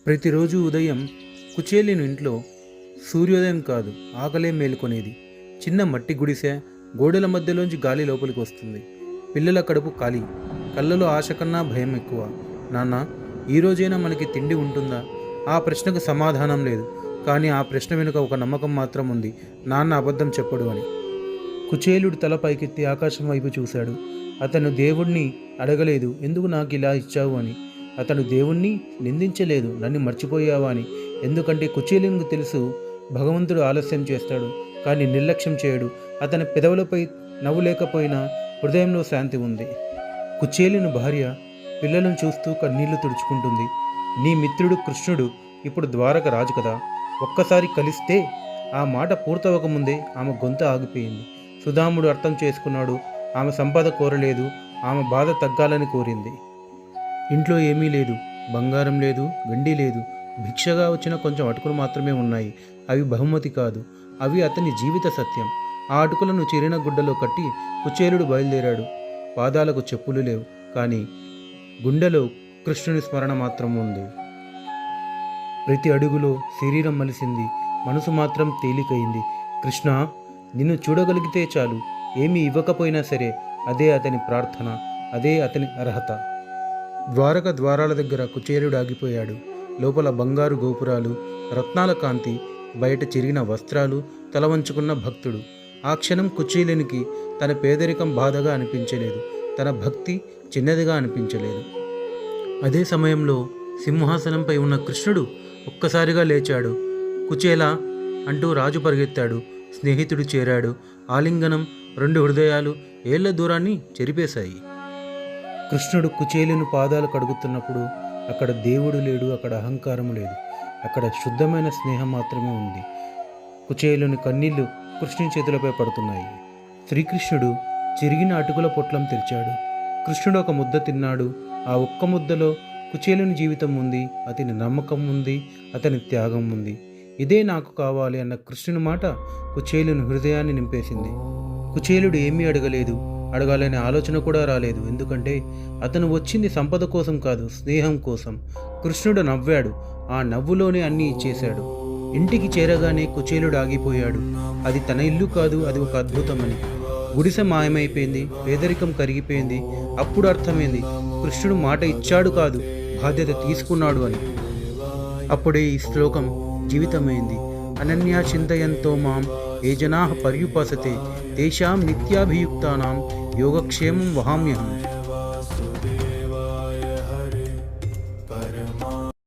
ప్రతిరోజు ఉదయం కుచేలిని ఇంట్లో సూర్యోదయం కాదు ఆకలే మేలుకొనేది. చిన్న మట్టి గుడిసె, గోడల మధ్యలోంచి గాలి లోపలికి వస్తుంది. పిల్లల కడుపు ఖాళీ, కళ్ళలో ఆశ కన్నా భయం ఎక్కువ. నాన్న, ఈరోజైనా మనకి తిండి ఉంటుందా? ఆ ప్రశ్నకు సమాధానం లేదు. కానీ ఆ ప్రశ్న వెనుక ఒక నమ్మకం మాత్రం ఉంది, నాన్న అబద్ధం చెప్పడు అని. కుచేలుడు తల పైకెత్తి ఆకాశం వైపు చూశాడు. అతను దేవుణ్ణి అడగలేదు, ఎందుకు నాకు ఇలా ఇచ్చావు అని. అతడు దేవుణ్ణి నిందించలేదు, నన్ను మర్చిపోయావా అని. ఎందుకంటే కుచేలునికి తెలుసు, భగవంతుడు ఆలస్యం చేస్తాడు కానీ నిర్లక్ష్యం చేయడు. అతని పెదవులపై నవ్వు లేకపోయినా హృదయంలో శాంతి ఉంది. కుచేలుని భార్య పిల్లలను చూస్తూ కన్నీళ్లు తుడుచుకుంటుంది. నీ మిత్రుడు కృష్ణుడు ఇప్పుడు ద్వారక రాజు కదా, ఒక్కసారి కలిస్తే. ఆ మాట పూర్తవకముందే ఆమె గొంతు ఆగిపోయింది. సుధాముడు అర్థం చేసుకున్నాడు. ఆమె సంపద కోరలేదు, ఆమె బాధ తగ్గాలని కోరింది. ఇంట్లో ఏమీ లేదు, బంగారం లేదు, వెండి లేదు. భిక్షగా వచ్చిన కొంచెం అటుకులు మాత్రమే ఉన్నాయి. అవి బహుమతి కాదు, అవి అతని జీవిత సత్యం. ఆ అటుకులను చిరిన గుడ్డలో కట్టి కుచేలుడు బయలుదేరాడు. పాదాలకు చెప్పులు లేవు, కానీ గుండెలో కృష్ణుని స్మరణ మాత్రం ఉంది. ప్రతి అడుగులో శరీరం మలిసింది, మనసు మాత్రం తేలికైంది. కృష్ణ, నిన్ను చూడగలిగితే చాలు, ఏమీ ఇవ్వకపోయినా సరే. అదే అతని ప్రార్థన, అదే అతని అర్హత. ద్వారక ద్వారాల దగ్గర కుచేలుడు ఆగిపోయాడు. లోపల బంగారు గోపురాలు, రత్నాల కాంతి, బయట చిరిగిన వస్త్రాలు, తల వంచుకున్న భక్తుడు. ఆ క్షణం కుచేలునికి తన పేదరికం బాధగా అనిపించలేదు, తన భక్తి చిన్నదిగా అనిపించలేదు. అదే సమయంలో సింహాసనంపై ఉన్న కృష్ణుడు ఒక్కసారిగా లేచాడు. కుచేలా అంటూ రాజు పరిగెత్తాడు. స్నేహితుడు చేరాడు. ఆలింగనం, రెండు హృదయాలు ఏళ్ల దూరాన్ని చెరిపేశాయి. కృష్ణుడు కుచేలుని పాదాలు కడుగుతున్నప్పుడు అక్కడ దేవుడు లేడు, అక్కడ అహంకారం లేదు, అక్కడ శుద్ధమైన స్నేహం మాత్రమే ఉంది. కుచేలుని కన్నీళ్లు కృష్ణుని చేతులపై పడుతున్నాయి. శ్రీకృష్ణుడు చిరిగిన అటుకుల పొట్లం తెరిచాడు. కృష్ణుడు ఒక ముద్ద తిన్నాడు. ఆ ఒక్క ముద్దలో కుచేలుని జీవితం ఉంది, అతని నమ్మకం ఉంది, అతని త్యాగం ఉంది. ఇదే నాకు కావాలి అన్న కృష్ణుని మాట కుచేలుని హృదయాన్ని నింపేసింది. కుచేలుడు ఏమీ అడగలేదు, అడగాలనే ఆలోచన కూడా రాలేదు. ఎందుకంటే అతను వచ్చింది సంపద కోసం కాదు, స్నేహం కోసం. కృష్ణుడు నవ్వాడు. ఆ నవ్వులోనే అన్నీ ఇచ్చేశాడు. ఇంటికి చేరగానే కుచేలుడు ఆగిపోయాడు. అది తన ఇల్లు కాదు, అది ఒక అద్భుతమని. గుడిసె మాయమైపోయింది, పేదరికం కరిగిపోయింది. అప్పుడు అర్థమైంది, కృష్ణుడు మాట ఇచ్చాడు కాదు, బాధ్యత తీసుకున్నాడు అని. అప్పుడే ఈ శ్లోకం జీవితమైంది. అనన్యా చింతయంతో మాం ఏ జనాః పర్యుపాసతే తేషాం నిత్యాభియుక్తానాం యోగక్షేమం వహామ్యహం.